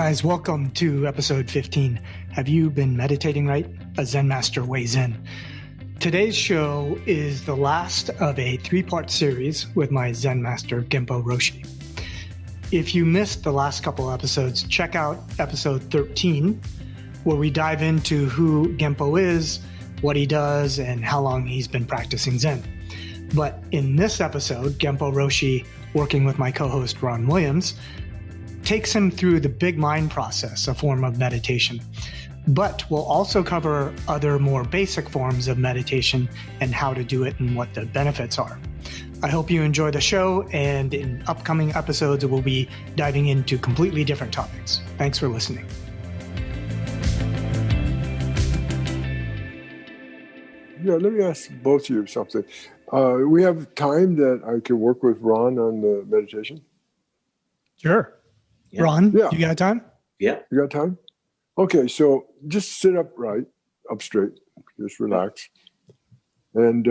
guys, welcome to episode 15. Have you been meditating right? A Zen Master weighs in. Today's show is the last of a 3-part series with my Zen Master Genpo Roshi. If you missed the last couple episodes, check out episode 13, where we dive into who Genpo is, what he does, and how long he's been practicing Zen. But in this episode, Genpo Roshi, working with my co-host Ron Williams, takes him through the big mind process, a form of meditation. But we'll also cover other more basic forms of meditation and how to do it and what the benefits are. I hope you enjoy the show, and in upcoming episodes, we'll be diving into completely different topics. Thanks for listening. Yeah, let me ask both of you something. We have time that I can work with Ron on the meditation? Sure. Yeah. Ron, you got time? Yeah. You got time? Okay, so just sit upright, up straight, just relax. And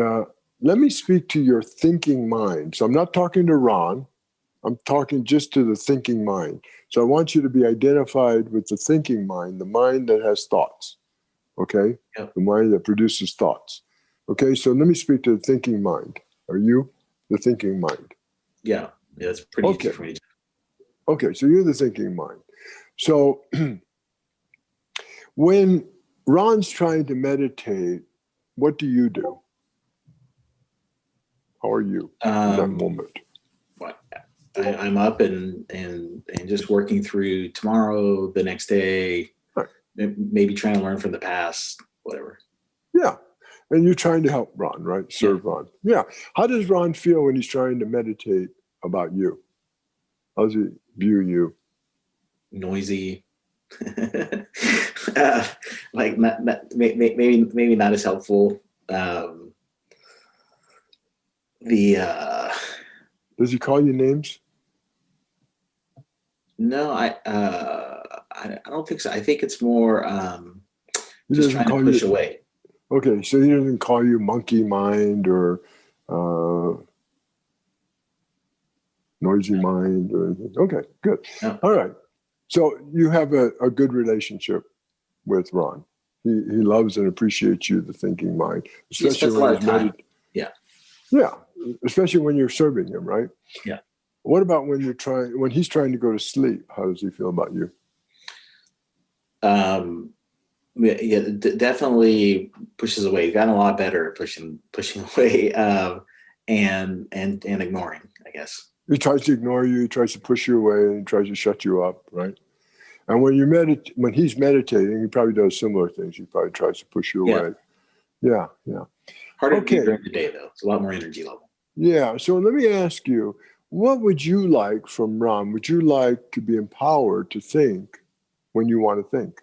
let me speak to your thinking mind. So I'm not talking to Ron. I'm talking just to the thinking mind. So I want you to be identified with the thinking mind, the mind that has thoughts, okay? Yep. The mind that produces thoughts. Okay, so let me speak to the thinking mind. Are you the thinking mind? Yeah, it's pretty easy for me. Okay, so you're the thinking mind. So when Ron's trying to meditate, what do you do? How are you in that moment? I'm up and just working through tomorrow, the next day, right. Maybe trying to learn from the past, whatever. Yeah, and you're trying to help Ron, right? Serve Ron. Yeah. How does Ron feel when he's trying to meditate about you? How does he view you? Noisy. Like maybe not as helpful. Does he call you names? No, I don't think so. I think it's more just trying to push away. Okay, so he doesn't call you monkey mind or noisy mind or anything. Okay, good. No. All right. So you have a good relationship with Ron. He loves and appreciates you, the thinking mind, especially when he's meditating. Yeah. Yeah, especially when you're serving him, right? Yeah. What about when he's trying to go to sleep? How does he feel about you? Yeah, definitely pushes away. He's gotten a lot better at pushing away and ignoring, I guess. He tries to ignore you. He tries to push you away, and he tries to shut you up, right? And when he's meditating, he probably does similar things. He probably tries to push you away. Yeah. Harder to do during the day, though. It's a lot more energy level. Yeah. So let me ask you, what would you like from Ron? Would you like to be empowered to think when you want to think?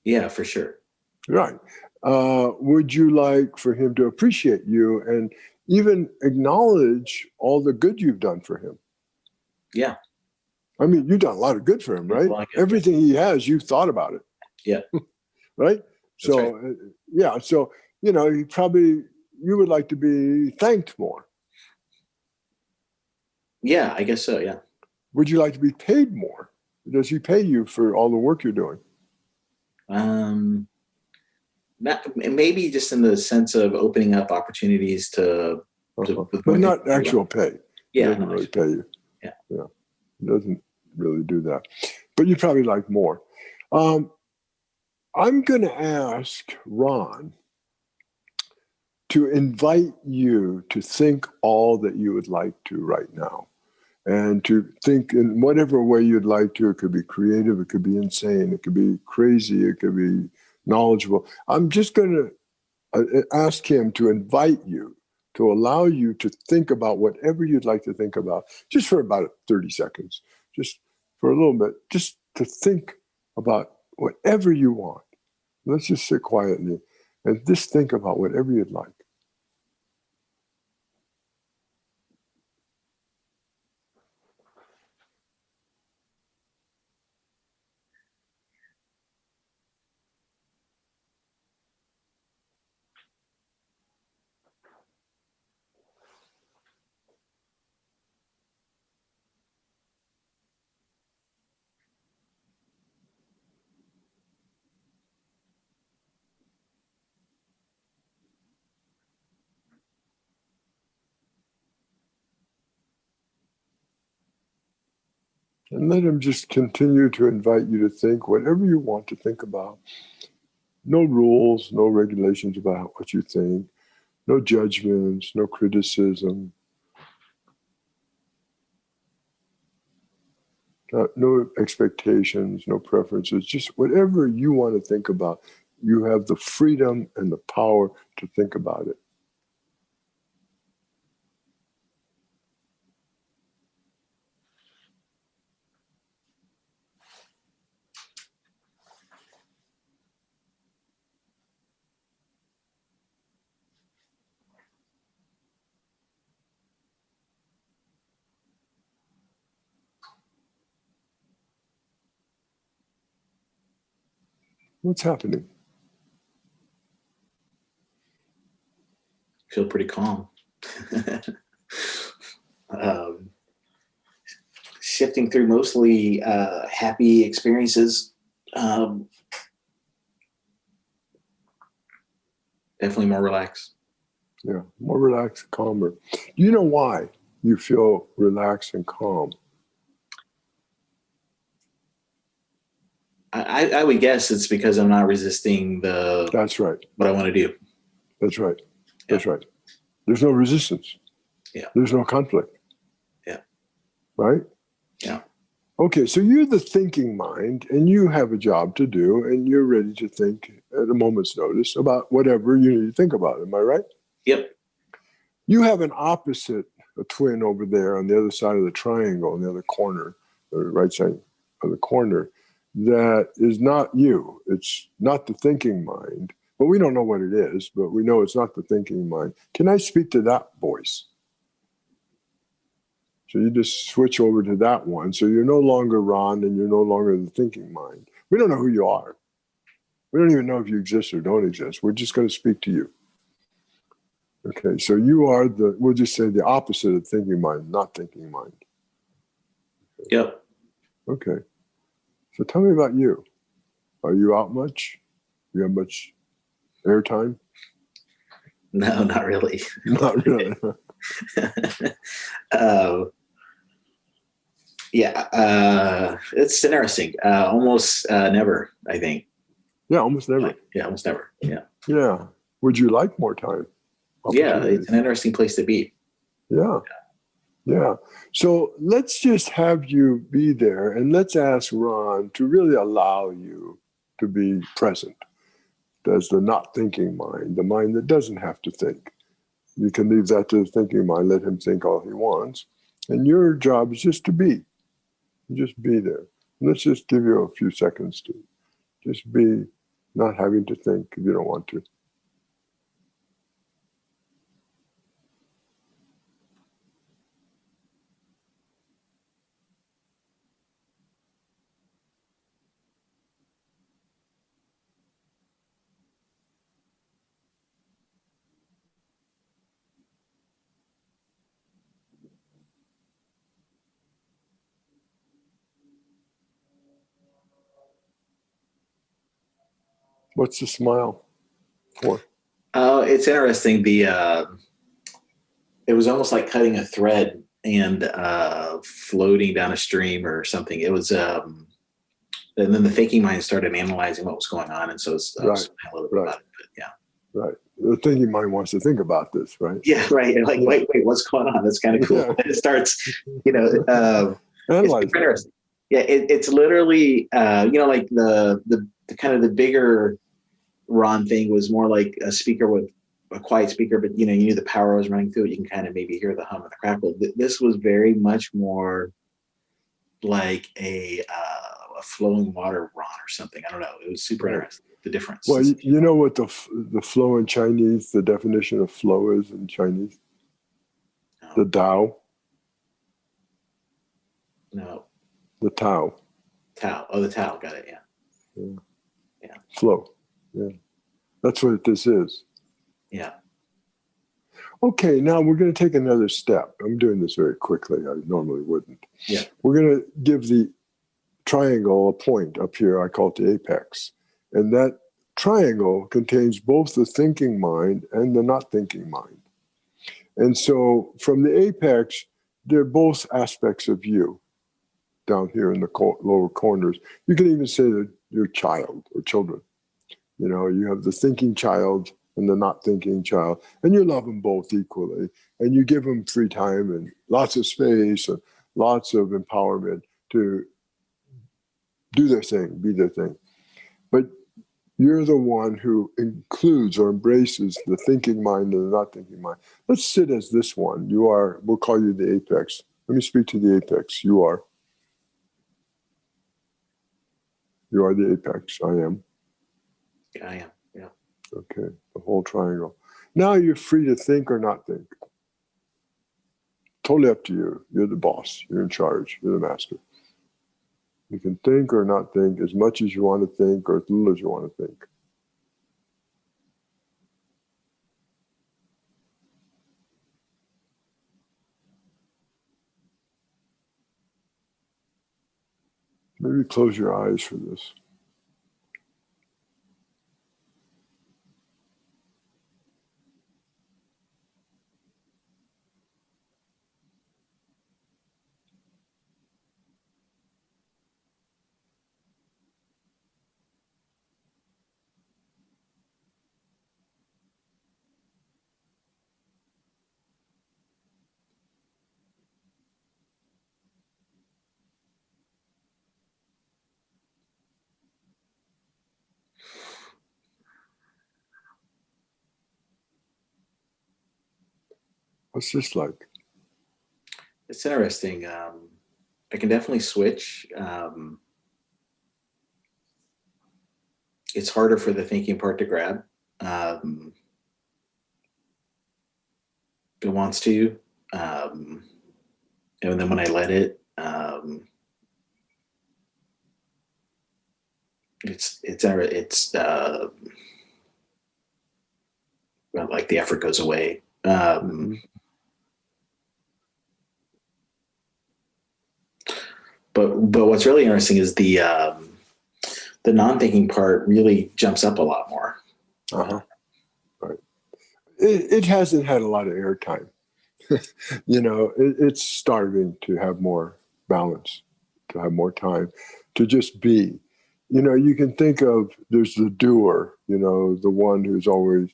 Yeah, for sure. Right. Would you like for him to appreciate you and even acknowledge all the good you've done for him? Yeah. I mean, you've done a lot of good for him, right? Everything he has, you've thought about it. Yeah. Right? So, right. Yeah. So, you would like to be thanked more. Yeah, I guess so, yeah. Would you like to be paid more? Does he pay you for all the work you're doing? Maybe just in the sense of opening up opportunities to but not actual pay. Yeah. He doesn't really pay you. Yeah. Yeah. He doesn't really do that. But you probably like more. I'm going to ask Ron to invite you to think all that you would like to right now. And to think in whatever way you'd like to. It could be creative. It could be insane. It could be crazy. It could be knowledgeable. I'm just going to ask him to invite you, to allow you to think about whatever you'd like to think about, just for about 30 seconds, just for a little bit, just to think about whatever you want. Let's just sit quietly and just think about whatever you'd like. And let him just continue to invite you to think whatever you want to think about. No rules, no regulations about what you think, no judgments, no criticism, no expectations, no preferences, just whatever you want to think about. You have the freedom and the power to think about it. What's happening? Feel pretty calm. Shifting through mostly happy experiences. Definitely more relaxed. Yeah, more relaxed, calmer. Do you know why you feel relaxed and calm? I would guess it's because I'm not resisting That's right. what I want to do. That's right. That's right. There's no resistance. Yeah. There's no conflict. Yeah. Right? Yeah. Okay, so you're the thinking mind, and you have a job to do, and you're ready to think at a moment's notice about whatever you need to think about. Am I right? Yep. You have an opposite, a twin over there on the other side of the triangle, on the other corner, the right side of the corner, that is not you. It's not the thinking mind, but we don't know what it is, but we know it's not the thinking mind. Can I speak to that voice? So you just switch over to that one. So you're no longer Ron and you're no longer the thinking mind. We don't know who you are. We don't even know if you exist or don't exist. We're just going to speak to you. Okay, so you are we'll just say the opposite of thinking mind, not thinking mind. Yep. Okay. So tell me about you. Are you out much? You have much airtime? No, not really. Not really. It's interesting. Almost never, I think. Yeah, almost never. Yeah, almost never. Yeah. Yeah. Would you like more time? Yeah, it's an interesting place to be. Yeah. Yeah. So let's just have you be there and let's ask Ron to really allow you to be present as the not thinking mind, the mind that doesn't have to think. You can leave that to the thinking mind, let him think all he wants. And your job is just to be. Just be there. Let's just give you a few seconds to just be, not having to think if you don't want to. What's the smile for? It's interesting. It was almost like cutting a thread and floating down a stream or something. It was, and then the thinking mind started analyzing what was going on, and so it's a little bit about it. But yeah, right. The thinking mind wants to think about this, right? Yeah, right. And like, wait, what's going on? That's kind of cool. Yeah. And it starts, it's interesting. Yeah, it's literally, like the kind of the bigger Ron thing was more like a speaker with a quiet speaker, but you knew the power was running through it. You can kind of maybe hear the hum and the crackle. This was very much more like a flowing water Ron or something. I don't know. It was super interesting. The difference. Well, you know what the flow in Chinese, the definition of flow is in Chinese? No. The Tao. No. The Tao. Tao. Oh, the Tao. Got it. Yeah. Flow. Yeah. That's what this is. Yeah. Okay, now we're going to take another step. I'm doing this very quickly. I normally wouldn't. Yeah. We're going to give the triangle a point up here. I call it the apex. And that triangle contains both the thinking mind and the not thinking mind. And so from the apex, they're both aspects of you. down here in the lower corners. You can even say that you're a child or children. You know, you have the thinking child and the not thinking child, and you love them both equally. And you give them free time and lots of space and lots of empowerment to do their thing, be their thing. But you're the one who includes or embraces the thinking mind and the not thinking mind. Let's sit as this one. You are, we'll call you the apex. Let me speak to the apex. You are. You are the apex. I am. Yeah, I am. Yeah. Okay, the whole triangle. Now you're free to think or not think. Totally up to you. You're the boss. You're in charge. You're the master. You can think or not think as much as you want to think or as little as you want to think. Maybe close your eyes for this. What's this like? It's interesting. I can definitely switch. It's harder for the thinking part to grab. It wants to. And then when I let it, well, like the effort goes away. But what's really interesting is the non-thinking part really jumps up a lot more. Right. It hasn't had a lot of airtime. You know, it's starving to have more balance, to have more time, to just be. You know, you can think of, there's the doer, you know, the one who's always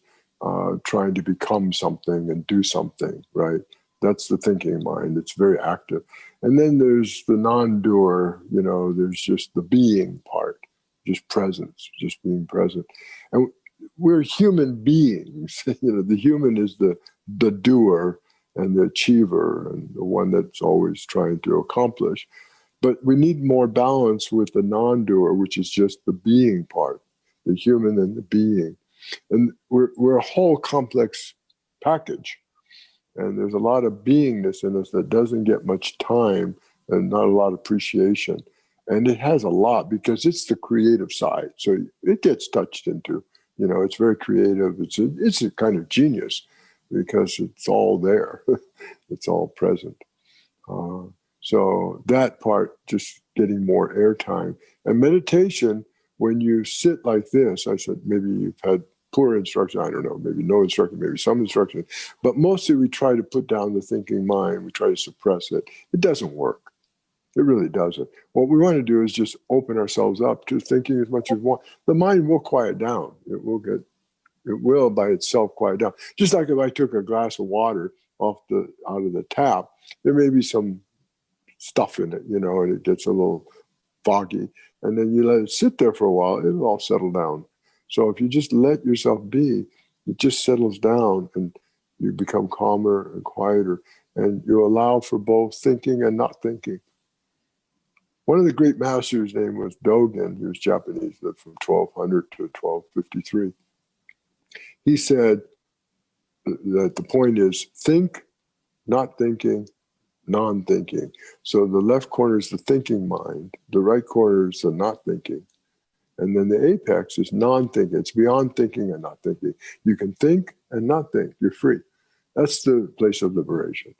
trying to become something and do something, right? That's the thinking mind. It's very active. And then there's the non-doer, you know, there's just the being part, just presence, just being present. And we're human beings. You know, the human is the doer and the achiever and the one that's always trying to accomplish. But we need more balance with the non-doer, which is just the being part, the human and the being. And we're a whole complex package. And there's a lot of beingness in us that doesn't get much time and not a lot of appreciation. And it has a lot because it's the creative side. So it gets touched into, you know, it's very creative. It's a kind of genius because it's all there. It's all present. So that part, just getting more airtime. And meditation, when you sit like this, I said, maybe you've had poor instruction, I don't know, maybe no instruction, maybe some instruction, but mostly we try to put down the thinking mind, we try to suppress it. It doesn't work. It really doesn't. What we want to do is just open ourselves up to thinking as much as we want. The mind will quiet down. It will by itself quiet down. Just like if I took a glass of water out of the tap, there may be some stuff in it, you know, and it gets a little foggy. And then you let it sit there for a while, it'll all settle down. So if you just let yourself be, it just settles down and you become calmer and quieter. And you allow for both thinking and not thinking. One of the great masters' name was Dogen. He was Japanese, lived from 1200 to 1253. He said that the point is think, not thinking, non-thinking. So the left corner is the thinking mind, the right corner is the not thinking. And then the apex is non-thinking. It's beyond thinking and not thinking. You can think and not think. You're free. That's the place of liberation.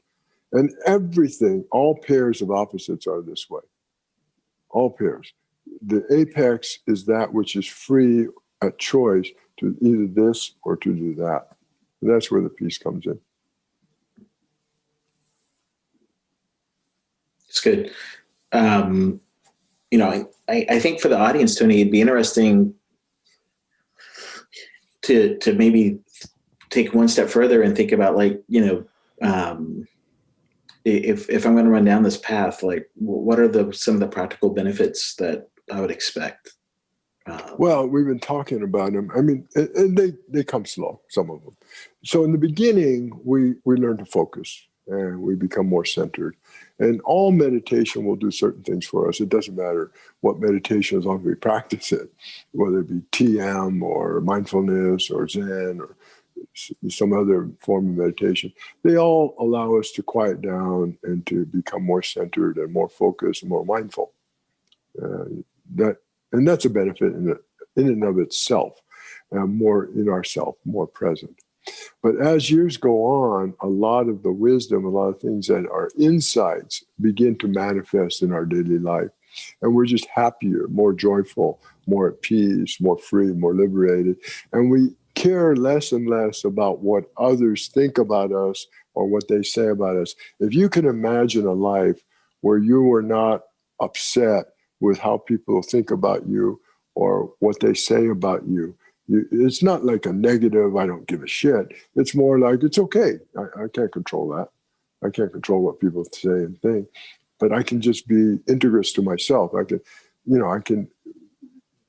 And everything, all pairs of opposites are this way. All pairs. The apex is that which is free at choice to either this or to do that. And that's where the peace comes in. It's good. I think for the audience, Tony, it'd be interesting to maybe take one step further and think about, like, if I'm going to run down this path, like, what are some of the practical benefits that I would expect? Well, we've been talking about them. I mean, and they come slow, some of them. So in the beginning, we learn to focus and we become more centered. And all meditation will do certain things for us. It doesn't matter what meditation, as long as we practice it, whether it be TM or mindfulness or Zen or some other form of meditation. They all allow us to quiet down and to become more centered and more focused and more mindful. That's a benefit in and of itself, more in ourself, more present. But as years go on, a lot of the wisdom, a lot of things that are insights begin to manifest in our daily life. And we're just happier, more joyful, more at peace, more free, more liberated. And we care less and less about what others think about us or what they say about us. If you can imagine a life where you were not upset with how people think about you or what they say about you, it's not like a negative, I don't give a shit. It's more like, it's okay. I can't control that. I can't control what people say and think, but I can just be integrous to myself. I can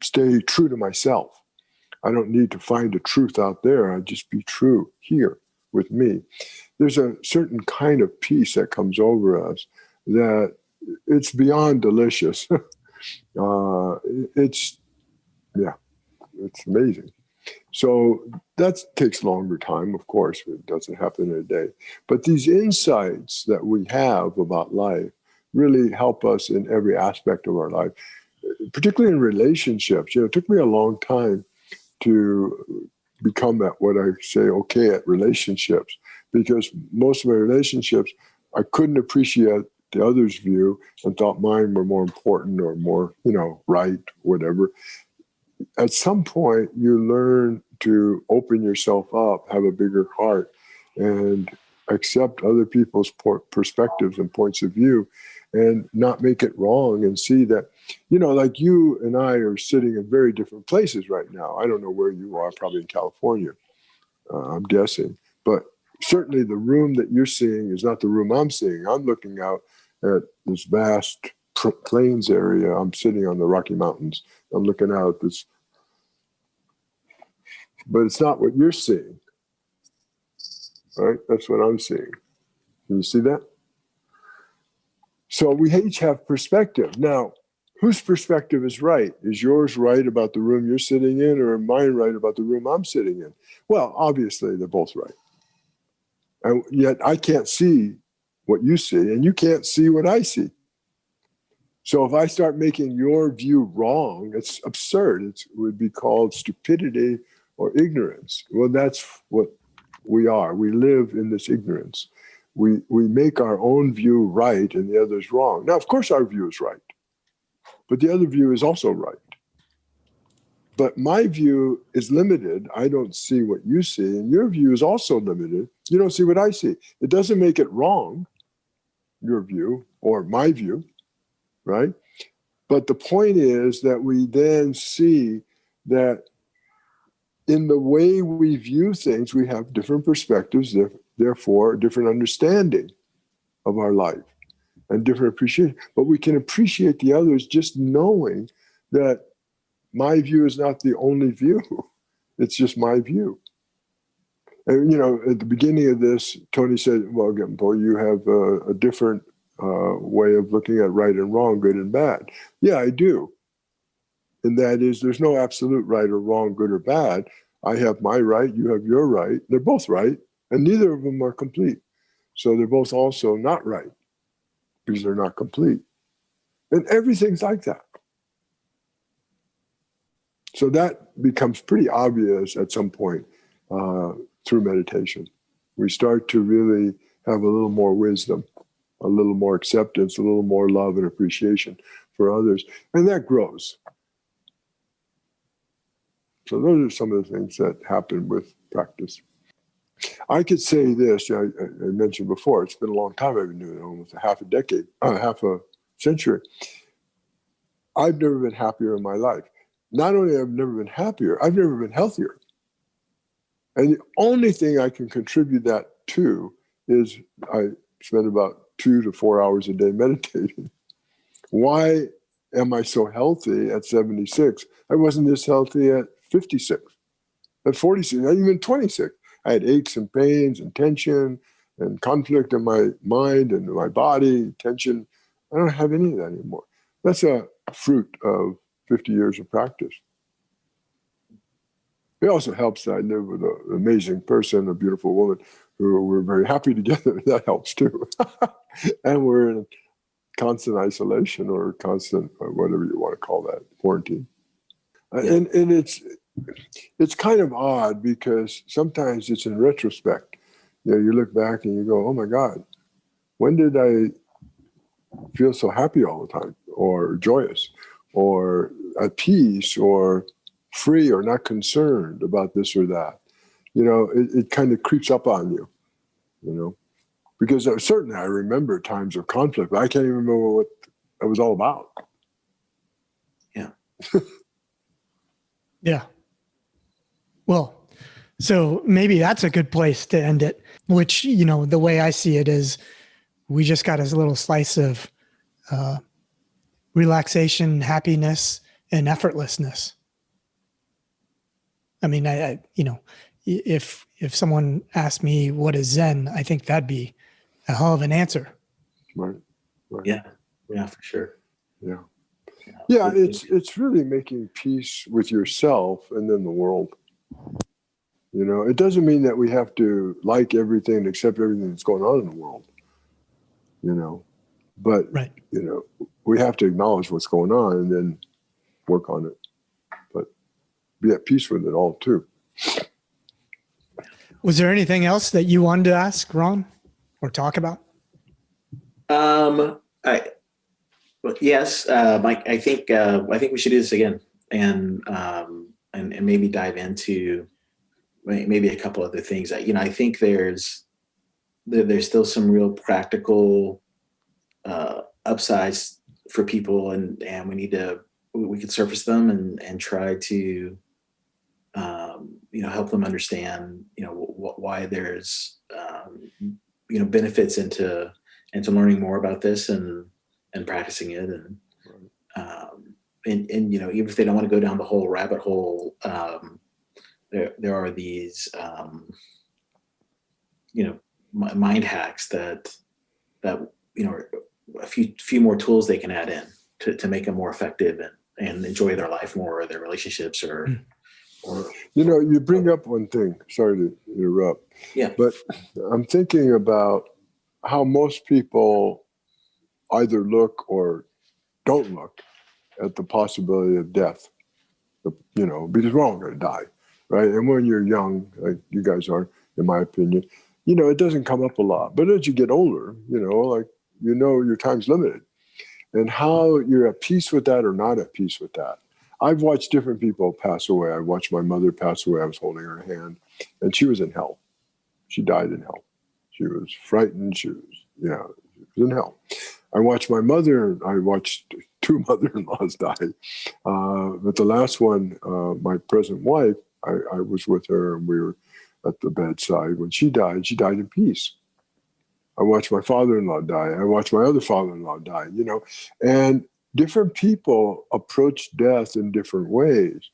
stay true to myself. I don't need to find a truth out there. I just be true here with me. There's a certain kind of peace that comes over us that it's beyond delicious. It's amazing. So that takes longer time, of course. It doesn't happen in a day. But these insights that we have about life really help us in every aspect of our life, particularly in relationships. It took me a long time to become at what I say okay at relationships, because most of my relationships, I couldn't appreciate the other's view and thought mine were more important or more, right, whatever. At some point, you learn to open yourself up, have a bigger heart, and accept other people's perspectives and points of view and not make it wrong, and see that, like you and I are sitting in very different places right now. I don't know where you are, probably in California, I'm guessing. But certainly the room that you're seeing is not the room I'm seeing. I'm looking out at this vast plains area. I'm sitting on the Rocky Mountains. I'm looking out at this, but it's not what you're seeing, right? That's what I'm seeing. Can you see that? So we each have perspective. Now, whose perspective is right? Is yours right about the room you're sitting in, or mine right about the room I'm sitting in? Well, obviously they're both right. And yet I can't see what you see, and you can't see what I see. So if I start making your view wrong, it's absurd. It would be called stupidity or ignorance. Well, that's what we are. We live in this ignorance. We make our own view right and the other's wrong. Now, of course, our view is right, but the other view is also right. But my view is limited. I don't see what you see, and your view is also limited. You don't see what I see. It doesn't make it wrong, your view or my view, right? But the point is that we then see that in the way we view things, we have different perspectives, therefore different understanding of our life and different appreciation. But we can appreciate the others just knowing that my view is not the only view. It's just my view. And, at the beginning of this, Tony said, well, Genpo, you have a different way of looking at right and wrong, good and bad. Yeah, I do. And that is, there's no absolute right or wrong, good or bad. I have my right, you have your right. They're both right, and neither of them are complete. So they're both also not right, because they're not complete. And everything's like that. So that becomes pretty obvious at some point through meditation. We start to really have a little more wisdom, a little more acceptance, a little more love and appreciation for others. And that grows. So those are some of the things that happen with practice. I could say this, I mentioned before, it's been a long time I've been doing it, almost half a century. I've never been happier in my life. Not only have I never been happier, I've never been healthier. And the only thing I can contribute that to is I spend about 2 to 4 hours a day meditating. Why am I so healthy at 76? I wasn't this healthy at 56, at 46, not even 26. I had aches and pains and tension and conflict in my mind and my body, tension. I don't have any of that anymore. That's a fruit of 50 years of practice. It also helps that I live with an amazing person, a beautiful woman, who we're very happy together. That helps too. And we're in constant isolation or constant, whatever you want to call that, quarantine. Yeah. And it's kind of odd because sometimes it's in retrospect. You look back and you go, oh my God, when did I feel so happy all the time, or joyous, or at peace, or free, or not concerned about this or that? It kind of creeps up on you, because certainly I remember times of conflict, but I can't even remember what it was all about. Yeah. Yeah. Well, so maybe that's a good place to end it, which, the way I see it is we just got a little slice of relaxation, happiness, and effortlessness. I mean, if someone asked me what is Zen, I think that'd be a hell of an answer. Right. Yeah, for sure. Yeah, it's really making peace with yourself and then the world. It doesn't mean that we have to like everything and accept everything that's going on in the world. But right. We have to acknowledge what's going on and then work on it. But be at peace with it all too. Was there anything else that you wanted to ask, Ron, or talk about? Yes, Mike. I think we should do this again, and maybe dive into maybe a couple other things. I think there's still some real practical upsides for people, and we could surface them and try to help them understand why there's benefits into learning more about this and practicing it, and even if they don't want to go down the whole rabbit hole, there are these mind hacks that a few more tools they can add in to make them more effective and enjoy their life more, or their relationships, or you bring up one thing. Sorry to interrupt. Yeah. But I'm thinking about how most people either look or don't look at the possibility of death, because we're all going to die, right? And when you're young, like you guys are, in my opinion, it doesn't come up a lot. But as you get older, your time's limited. And how you're at peace with that or not at peace with that. I've watched different people pass away. I watched my mother pass away. I was holding her hand, and she was in hell. She died in hell. She was frightened. She was in hell. I watched my mother. I watched 2 mother-in-laws die. But the last one, my present wife, I was with her, and we were at the bedside. When she died in peace. I watched my father-in-law die. I watched my other father-in-law die, and different people approach death in different ways.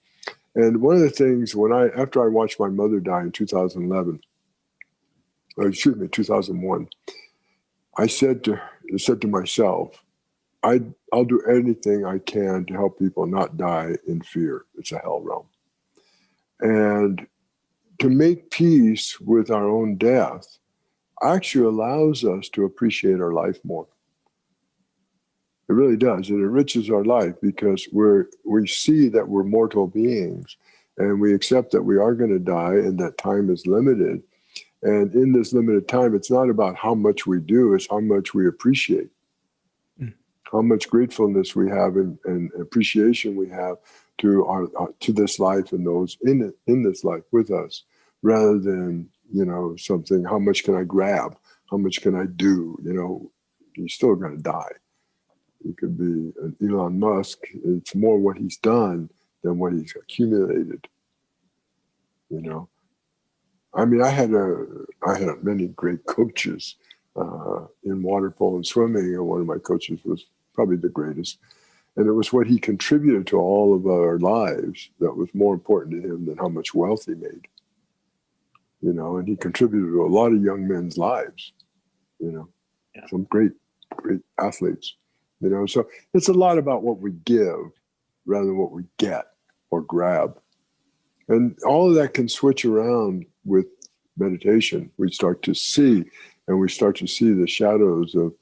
And one of the things after I watched my mother die in 2001, I said to myself, I'll do anything I can to help people not die in fear. It's a hell realm. And to make peace with our own death actually allows us to appreciate our life more. It really does. It enriches our life because we see that we're mortal beings, and we accept that we are going to die and that time is limited. And in this limited time, it's not about how much we do, it's how much we appreciate, how much gratefulness we have and appreciation we have to this life and those in this life with us, rather than something, how much can I grab? How much can I do? You're still going to die. He could be an Elon Musk. It's more what he's done than what he's accumulated. You know, I mean, I had many great coaches in water polo and swimming, and one of my coaches was probably the greatest. And it was what he contributed to all of our lives that was more important to him than how much wealth he made. You know, and he contributed to a lot of young men's lives. You know, some great athletes. You know, so it's a lot about what we give rather than what we get or grab. And all of that can switch around with meditation. We start to see the shadows of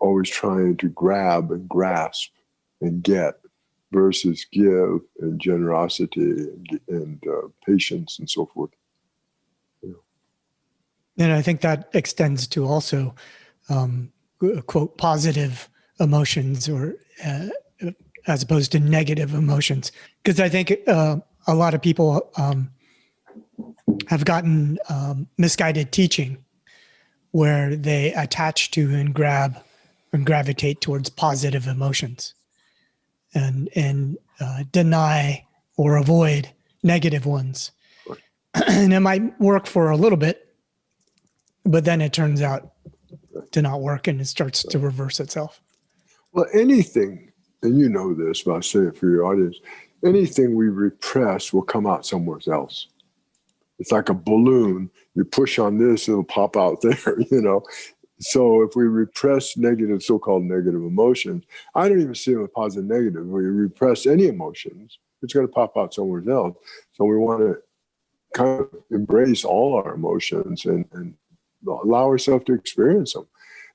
always trying to grab and grasp and get versus give and generosity and patience and so forth. Yeah. And I think that extends to also, quote, positive emotions, or as opposed to negative emotions. Because I think a lot of people have gotten misguided teaching where they attach to and grab and gravitate towards positive emotions and deny or avoid negative ones. And it might work for a little bit, but then it turns out to not work and it starts to reverse itself. Well, anything, and you know this, but I'll say it for your audience, anything we repress will come out somewhere else. It's like a balloon. You push on this, it'll pop out there, you know. So if we repress so-called negative emotions, I don't even see them as positive and negative. If we repress any emotions, it's going to pop out somewhere else. So we want to kind of embrace all our emotions and allow ourselves to experience them.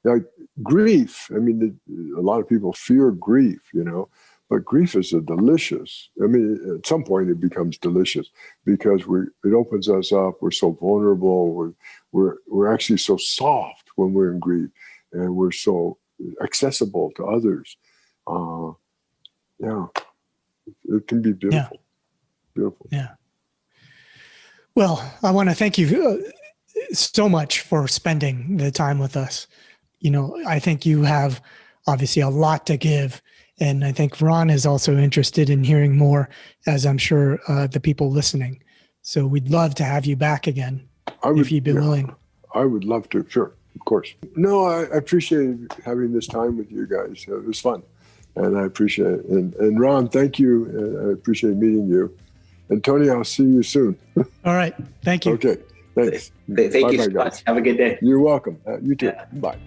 Like grief, I mean, a lot of people fear grief, you know, but grief is delicious. I mean, at some point it becomes delicious because it opens us up. We're so vulnerable. We're actually so soft when we're in grief, and we're so accessible to others. Yeah, it can be beautiful. Yeah. Beautiful. Yeah. Well, I want to thank you so much for spending the time with us. You know, I think you have obviously a lot to give. And I think Ron is also interested in hearing more, as I'm sure the people listening. So we'd love to have you back again if you'd be willing. I would love to. Sure. Of course. No, I appreciate having this time with you guys. It was fun. And I appreciate it. And Ron, thank you. And I appreciate meeting you. And Tony, I'll see you soon. All right. Thank you. Okay. Thanks. Thank you so much. Have a good day. You're welcome. You too. Yeah. Bye.